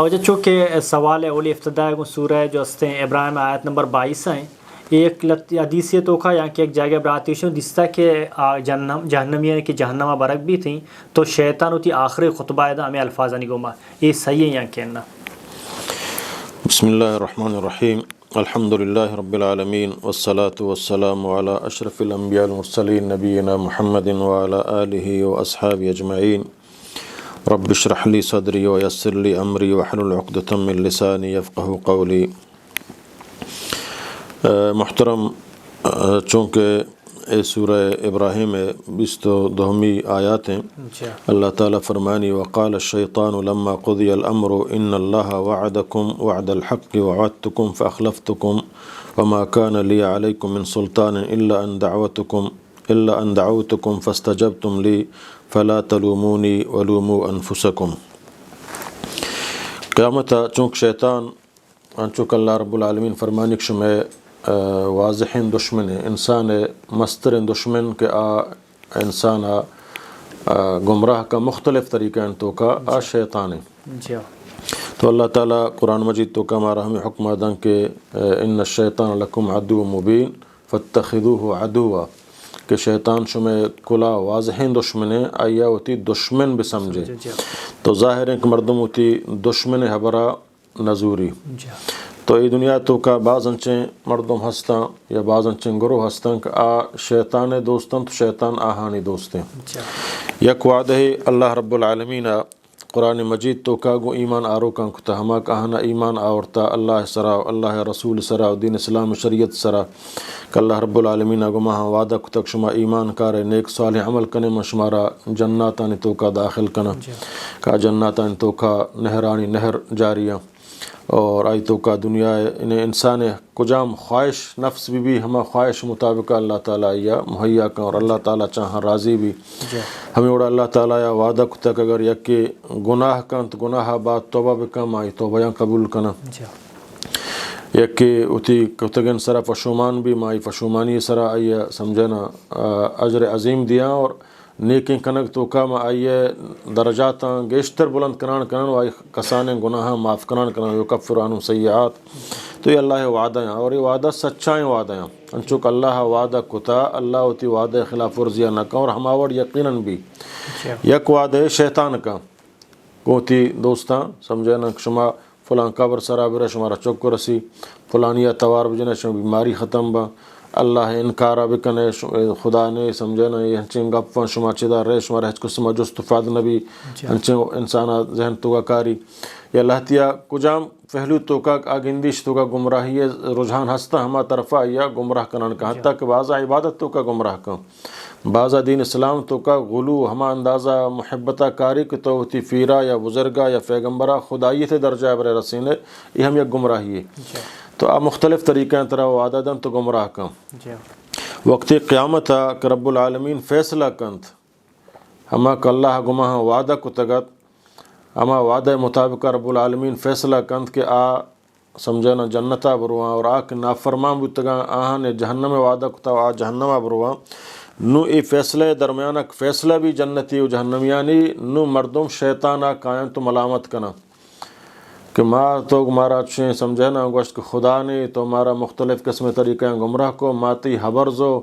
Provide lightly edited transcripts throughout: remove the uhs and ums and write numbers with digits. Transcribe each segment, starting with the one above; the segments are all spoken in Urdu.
وجہ چونکہ سوال اولی افتداء کو سورہ جو ہستے ہیں ابراہیم آیت نمبر 22 ہیں ایک حدیث یہ تو یا کہ ایک جگہ براتیشوں دستا کہ جہنمیہ کی جہنمہ برک بھی تھیں تو شیطان ہوتی آخری خطبہ دا ہمیں الفاظانی گما یہ صحیح ہے یا کہنا؟ بسم اللہ الرحمن الرحیم الحمد للہ رب العالمین والصلاة والسلام علی اشرف الانبیاء المرسلین نبینا محمد وعلی آلہ واصحابہ اجمعین رب اشرح لی صدری ویسر لی امری واحلل عقدۃ من لسانی یفقہوا قولی۔ محترم، چونکہ سورہ ابراہیم 22 آیات ہیں، اللہ تعالیٰ فرمانی وقال الشیطان لما قضی الامر ان اللہ وعدکم وعد الحق ووعدتکم فاخلفتکم وما كان لی علیکم من سلطان الا ان دعوتکم فاستجبتم لی فلا تلومونی ولوموا انفسکم۔ قیامت چونکہ شیطان چونکہ اللہ رب العالمین فرمانی شمع واضح دشمن ہے، انسان مستر دشمن کے انسان گمراہ کا مختلف طریقہ ان تو کا شیطان ہے۔ تو اللہ تعالیٰ قرآن مجید تو کا ہمارا ہمیں حکم دن کہ ان الشیطان لکم عدو مبین فاتخذوہ عدوا، کہ شیطان شمع کلا واضح دشمن ہے، آیا ہوتی دشمن بھی سمجھے تو ظاہر ہے کہ مردم ہوتی دشمن حبرہ نزوری۔ تو یہ دنیا تو کا بعض انچیں مردم ہستاں یا بعض انچیں گروہ ہستاں کہ شیطان دوستاں تو شیطان آہانی دوستیں۔ یک وعدہ اللہ رب العالمین قرآن مجید تو کا گو ایمان آرو کن کتا ہما کہانا ایمان آورتا اللہ سرا اللہ رسول سرا دین اسلام شریعت سرا کہ اللہ رب العالمین گو ماہا وعدہ کتک شما ایمان کارے نیک صالح عمل کنے من شمارا جناتانی تو کا داخل کنا کہ جناتانی تو کا نہرانی نہر جاریہ اور آئی تو کا دنیا انہیں انسان کجام خواہش نفس بھی ہما خواہش مطابق اللہ تعالیٰ یا مہیا کن اور اللہ تعالیٰ چاہاں راضی بھی ہمیں اوڑا اللہ تعالیٰ یا وعدہ کتک اگر یکی گناہ کن تو گناہ بعد توبہ بکم آئی توبہ قبول کنا یکی اتی کتگن سرا فشومان بھی مائی فشومانی سرا آئی سمجھنا اجر عظیم دیا اور نیکیں کنک تو کام آئیے درجاتاں گیشتر بلند کران و آئی کسانے گناہ معاف کران یکفر عنہم سیئات۔ تو یہ اللہ وعدہ ہیں اور یہ وعدہ سچائیں وعدہ ہیں انچوک اللہ وعدہ کتا اللہ ہوتی وعدہ خلاف ورزیہ نہ کن اور ہماور یقیناً بھی یک وعدہ شیطان کا کوتی دوستاں سمجھے نا شما فلان قبر سرا برا شمارا چوک رسی فلانیہ توار بجنے شما بیماری ختم با اللہ انکارہ بکنے خدا نے سمجھے نا یہ ہنچیں گپاں شما چیدار رہے شما رہچ کسما جستفاد نبی ہنچیں انسانہ ذہن توگا کاری یا اللہ تیا کجام پہلو توکا آگندیش توکا گمراہی رجحان ہستا ہما طرفہ یا گمراہ کنان کا حتیٰ کہ بعضا عبادت توکا گمراہ کا بعضا دین اسلام توکا غلو ہما اندازہ محبتہ کاری کہ تو ہوتی فیرہ یا بزرگہ یا پیغمبرہ خدایی تھے درجہ برے رسینے یہ ہم یک گمراہی ہے۔ تو آپ مختلف طریقہ طرح وعدہ دن تو گمراہ کن وقت قیامت کہ رب العالمین فیصلہ کنت ہما کہ اللہ گماہ وعدہ کو تگت ہما وعدہ مطابق رب العالمین فیصلہ کنت کہ سمجھنا جنتا بروان اور کہ نافرمان بودتگا آہاں جہنم وعدہ کتا جہنم بروان نو ای فیصلہ درمیانہ فیصلہ بھی جنتی و جہنمیانی نو مردم شیطانہ قائم تو ملامت کنا کہ ماں تو مارا اچھے سمجھے نا گوشت کہ خدا نے تو مارا مختلف قسم طریقے گمراہ کو ماتی حبرزو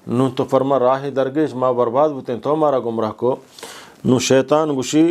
نو تو فرما راہ درگیش ماں برباد بوتے ہیں تو مارا گمراہ کو نو شیطان گوشی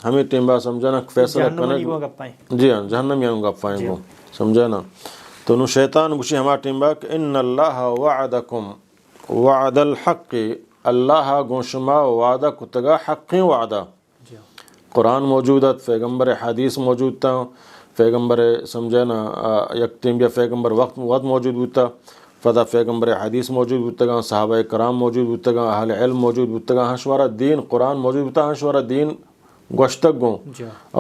ہمیں ٹیمبا سمجھے نا فیصلہ کرنے جی ہاں جہنم یعنی گپائیں گو سمجھے نا تو نو شیطان گوشی ہما ٹیمبا کہ ان اللہ وعدکم وعد الحق اللہ گوشما وعدہ کتگا حقی وعدہ قرآن موجود ہے پیغمبر حدیث موجود تھا پیغمبر سمجھے نا یک تیمبیا پیغمبر وقت موجود ہوتا فدا پیغمبر حدیث موجود ہوتا گا صحابہ کرام موجود ہوتا گا اہل علم موجود ہوتا گا ہنشوارا دین قرآن موجود ہوتا ہنشوارا دین گوشتک گوں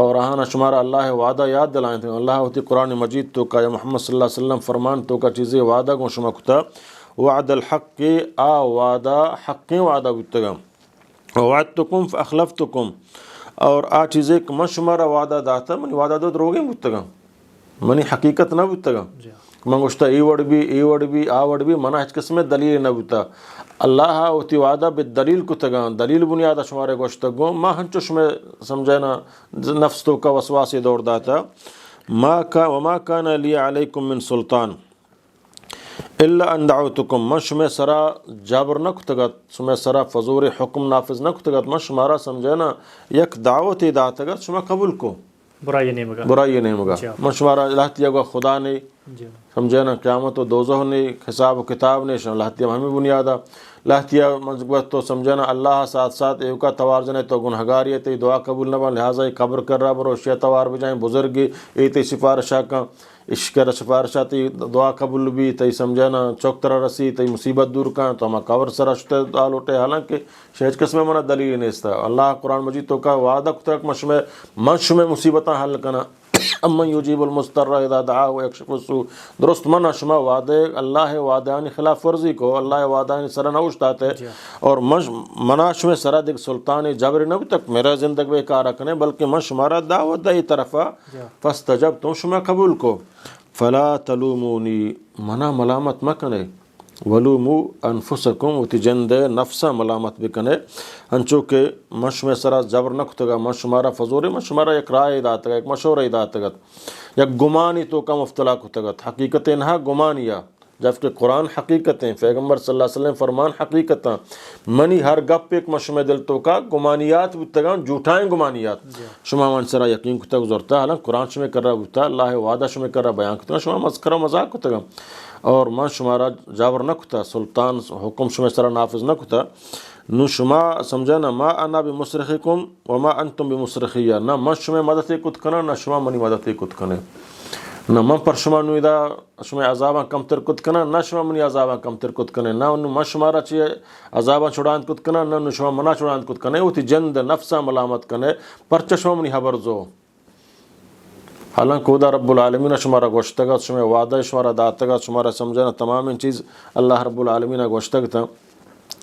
اور آہاں شمارا اللہ وعدہ یاد دلائیں تھے اللہ ہوتی قرآن مجید تو کا یا محمد صلی اللہ علیہ وسلم فرمان تو کا چیزیں وعدہ گوں شما کتا وعد الحق کے وعدہ حقی وعدہ ہوتا گا وعدتکم فاخلفتکم اور چیزیں کہ من شمارا وعدہ داتا منی وعدہ دو دروگیں بودتگا منی حقیقت نہ بودتگا من گوشتا ای وڑ بھی آ وڑ بھی منہ ہچ قسمت دلیل نہ بوتا اللہ اوتی وعدہ بالدلیل کتگان دلیل بنیادہ شمارے گوشتگو ما ہنچوش میں سمجھنا نفس تو کا وسواسی دور داتا وما کان لی علیکم من سلطان الا ان دعوتکم من شمع سرا جابر نہ کتگت شمع سرا فضور حکم نافذ نہ کتگت من شمارا سمجھنا یک دعوتی داتگت شمع قبول کو برائی نہیں مگا برائی نہیں مگا من شمارا لہتیا گا خدا نے سمجھنا قیامت و دوزہ نے حساب و کتاب نے لہتیا ہمیں بنیادہ لہتیا منظبت تو سمجھنا اللہ ساتھ ساتھ ایوکا توار جنے تو گنہگاری تی دعا قبول نہ بن لہٰذا یہ قبر کر رہا برو شیع توار بجائیں بزرگی ایتی سفارشہ کا عشق سفارشہ تی دعا قبول بھی تی سمجھنا چوک طرح رسی تی مصیبت دور کا تو ہمیں قبر سرشتے دال اٹھے حالانکہ شہج قسم منہ دلیل نہیں استا اللہ قرآن مجید تو کا وعدہ کتک مشمع مصیبتاں حل کنا امن یجیب المضطر اذا دعاه ويكشف السوء درست من شما وعدے اللہ وعدانی خلاف ورزی کو اللہ وعدانی سر نہ اٹھاتے اور مناش میں سرا دیکھ سلطان جبر نہ تک میرا زندگی بے کار رکھنے بلکہ من شمارا دعوت دہی طرفا فاستجبتم شما قبول کو فلا تلومونی منا ملامت مکنے ولومو انفسکم وتی جند نفسا ملامت بکنے ہنچو کہ مش میں سرا جبر نہ کتگا مش شمارا فضور مش شمارا ایک رائے داتگا ایک مشورہ داتگت یک گمانی تو کا مفتلا کتگت حقیقت انہا گمانیا جبکہ قرآن حقیقتیں پیغمبر صلی اللہ علیہ وسلم فرمان حقیقتاں منی ہر گپ ایک مشمع دل تو کا گمانیات بتگان جھوٹائیں گمانیات شما من سرا یقین کتا گزرتا حالان قرآن شمع کر رہا بتا اللہ وعدہ شمع کر رہا بیان کتا شما مذکرہ مذاق کتا اور من شمارا جابر نہ کتا سلطان حکم شمع سرا نافذ نہ کتا نو شما سمجھنا ما انا بمصرخکم وما انتم بمصرخیہ نہ من شمع مدد کت کنا نہ شما منی مدد کت کنے نہ من پر شما نویدہ شما عذاباں کم تر کت کنا نہ شما منی عذاباں کم تر کت کنے نہ من شمارا چیئے عذاباں چھڑاند کت کنا نہ شما منا چھڑاند کت کنے وہ تی جند نفسا ملامت کنے پرچہ شما منی حبر زو حالانکہ خدا رب العالمین شمارا گوشتگت شما وعدہ شمارا داتگت شمارا سمجھنا تمام ان چیز اللہ رب العالمین گوشتگتا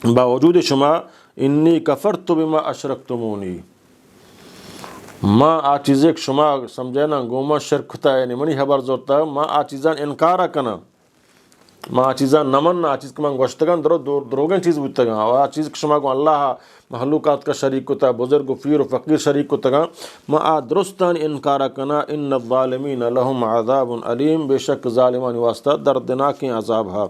باوجود شما انی کفرت بما اشرکتمونی ما آ چیزیں شما سمجھنا گوما شرکتا یعنی منی خبر زورتا ما آ چیزان انکارا کنا ما آ چیزان نمن آ چیز کمان گوشتگان دروگن چیز بودتگان آ چیز شما کو اللہ محلوقات کا شریک کتا بزرگ و پیر و فقیر شریک کتا ما آ درستان انکارا کنا ان الظالمین لهم عذاب علیم بے شک ظالمان واسطہ دردناکی عذاب ہے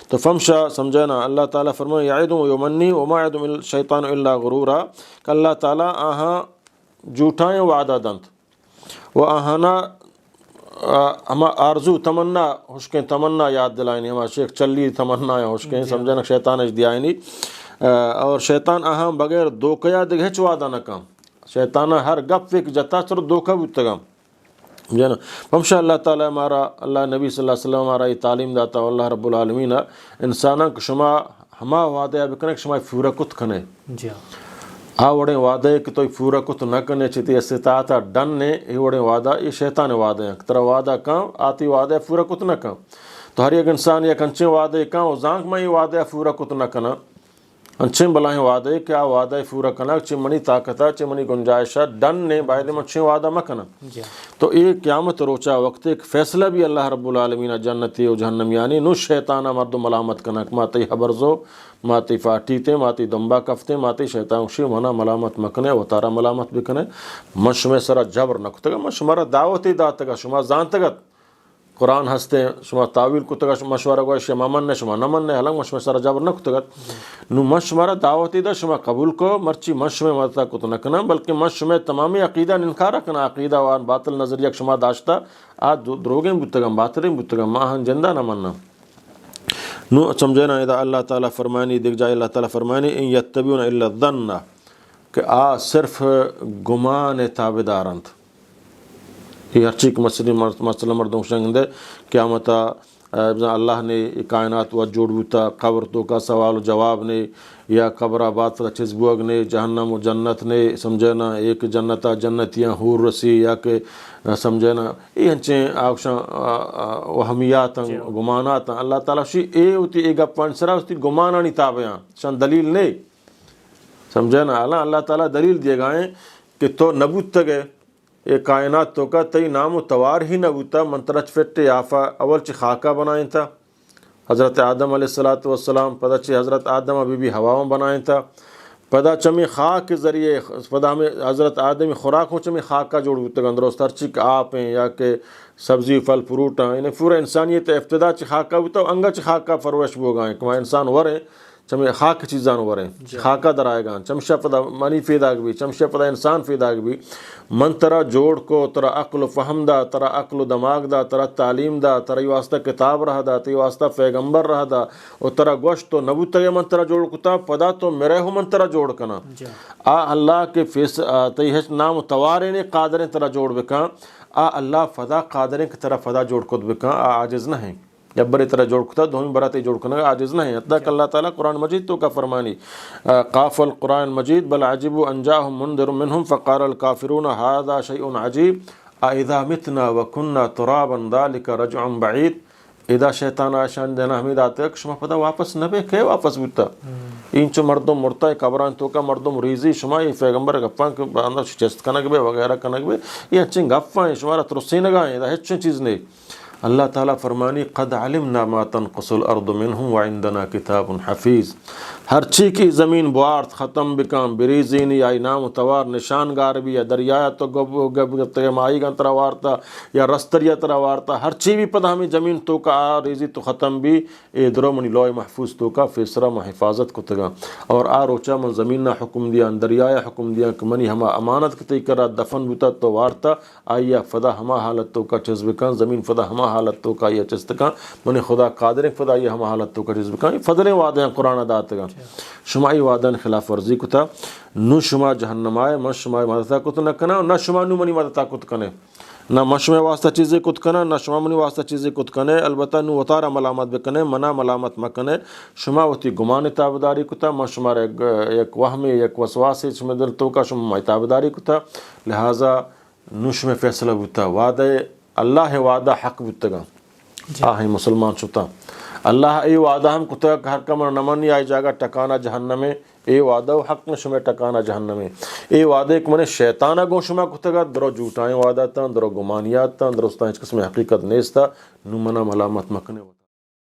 تو فمشا سمجھنا اللہ تعالیٰ فرمائے یعیدم یمنی وما یعیدم الشیطان الا غرورا کہ اللہ تعالیٰ آہاں جھوٹائیں وعدہ دنت و آہانا ہما آرزو تمنا ہوشکیں تمنا یاد دلائنی ہما شیخ چلی تمنا ہوشکیں سمجھنا شیطان اجدی آئینی اور شیطان آہاں بغیر دوکیا دگھچ وعدہ نہ کام شیطانہ ہر گپ ایک جتا سر دوکہ بودتگام جانا ہمشا اللہ تعالیٰ ہمارا اللہ نبی صلی اللہ علیہ وسلم ہمارا یہ تعلیم داتا اللہ رب العالمین انسانا کو شما ہما وعدہ بکنے کہ شما فورا کت کھنے وڑے وعدے کہ تو پورا کت نہ کرنے چیتی استطاعتا ڈن نے یہ وڑے وعدہ یہ شیطان وعدے ہیں ترہ وعدہ کام آتی وعدہ پورا کت نہ کام تو ہر ایک انسان یا کنچے وعدے کام و زانک میں یہ وعدہ پورا کت نہ کنا انچیں بلائیں وعدے کیا وعدہ پورا کنا چی منی طاقتہ چی منی گنجائشہ ڈن نے باید مچھیں وعدہ مکنا تو یہ قیامت روچا وقت ایک فیصلہ بھی اللہ رب العالمین جنتی و جہنم یعنی نو شیطانہ مرد ملامت کنا ماتی حبرزو ماتی فاٹیتے ماتی دمبا کفتے ماتی شیطان شی منا ملامت مکنے و تارا ملامت بکنے مش میں سرا جبر نکتگا مش مرا دعوتی داتگا شما زانتگت قرآن ہستے شما تعویل کتگا مشورہ گوئے شما مننے شما نمننے حلنگ مش میں سرا جبر نکتگت نو مش مرا دعوتی دا شما قبول کو مرچی مش میں مرتا کت نکنا بلکہ مش میں تمامی عقیدہ ننکارا کنا عقیدہ وان باطل نظریہ شما داشتا دروگیں بودتگا باطلیں بودتگا ماہن جندہ نمننا نو سمجھنا اذا اللہ تعالیٰ فرمانی دیکھ جائے اللہ تعالیٰ فرمانی ان یتبیون الا الظن کہ صرف گمان تابدارند یہ ہر چیز مسئلہ مردوں شنگندے قیامتا اللہ نے کائنات و جوڑ بوتا قبر تو کا سوال و جواب نے یا قبر آباد پر چیز بوگ نے جہنم و جنت نے سمجھنا ایک جنتا جنتیاں حور رسی یا کہ سمجھنا یہ ہنچیں آکشاں وہمیات گمانات اللہ تعالیٰ شی اے ہوتی ایک اپن سرا ہوتی گمانانی تابعاں شان دلیل نہیں سمجھنا اللہ تعالیٰ دلیل دیے گائیں کہ تو نبوت تگے یہ کائنات تو کا تی نام و توار ہی نبوتا منترچ فٹ یافا اول چی خاکہ بنائیں تھا حضرت آدم علیہ السلام پدا چی حضرت آدم بی بی ہواؤں بنائیں تھا پدا چمی خاک کے ذریعے پدا ہمیں حضرت آدمی خوراک ہوں چمی خاک کا جوڑ ہوتا گا اندروست ہر چیک آپ ہیں یا کہ سبزی پھل فروٹ ہیں انہیں پورا انسانیت ابتدا چی خاک کا ہوتا انگا چی خاک کا فروش بھی ہوگا کہ وہاں انسان ورے چمی خاک چیزان ورے خاکہ درائے گا چمشہ پدا منی فیدا بھی چمشہ پدا انسان فیدا بھی من ترا جوڑ کو ترا عقل و فہم دا ترا عقل و دماغ دا ترا تعلیم دا ترا یہ واسطہ کتاب رہا دا تی واسطہ پیغمبر رہا دا اور ترا گوشت تو نبوت تگے من ترا جوڑ کتا پدا تو میرے ہو من ترا جوڑ کنا اللہ کے فیس تیہش نام توارین قادریں ترا جوڑ بکا اللہ فدا قادریں کی طرح فدا جوڑ کت بکا عاجز نہ ہیں جبر طرح جوڑ کتا دومی براتی جوڑ کنا عاجز نہ ہیں حتیٰ کہ اللہ تعالیٰ قرآن مجید تو کا فرمانی قاف القرآن مجید بل عجبوا ان جاءهم منذر منهم فقال الكافرون هذا شيء عجيب اذا متنا وكنا ترابا ذلك رجع بعید اذا شیطان آشان دینا حمید آتے شما پدا واپس نبے کہ واپس بودتا این چو مردم مرتا ہے قبران تو کا مردم ریزی شما یہ پیغمبر گفاں کے اندر چست کنک بے وغیرہ کنک بے یہ اچھیں گفاں شمارا ترسی نگاہیں دا ہچیں چیز نہیں اللہ تعالیٰ فرمانی قد علمنا ما تنقص الارض منهم وعندنا کتاب حفیظ ہر چی کی زمین بوارت ختم بکام بریزین یا نام توار نشان گار بھی یا دریا تو گب مائی گن ترا وارتا یا رستریا ترا وارتا ہر چی بھی پدا ہمیں زمین تو کا ریزی تو ختم بھی اے درو منی لوح محفوظ تو کا فیسرا میں حفاظت کو تگا اور روچا من زمین نہ حکم دیا دریا حکم دیا کہ منی ہما امانت کتی کرا دفن بوتا تو وارتا آیا فدا ہما حالت تو کا چزبکان زمین فدا ہما حالت تو کا یا چستکان منی خدا قادر فدا یہ ہما حالت تو کا چزبکان فضل وعدے ہیں قرآن دات گا شمائی وعدن خلاف ورزی کتا نو شما جہنم آئے من شمائی مدتا کت نہ کنا نہ شما نو منی مدتا کت کنے نہ مشمع واسطہ چیزیں کت کنا نہ شما منی واسطہ چیزیں کت کنے البتہ نو وطارہ ملامت بکنے منا ملامت مکنے شما وتی گمان تابداری کتا ما شما ایک وہمی ایک وسواسی شما دل تو کا شما تابداری کتا لہذا نو شما فیصلہ بوتا وعدہ اللہ وعدہ حق بوتگا آہی مسلمان شتا اللہ ای وعدہ ہم کتا ہر کمر نمانی آئی جاگا ٹکانا جہنم میں اے وعدہ و حق میں شما ٹکانا جہنم میں اے وعدہ ایک من شیطانہ گو شما کتا گا درو جھوٹائیں وعدہ تا درو گمانیات تا درو استان اس قسم حقیقت نیستا نو منا ملامت مکنے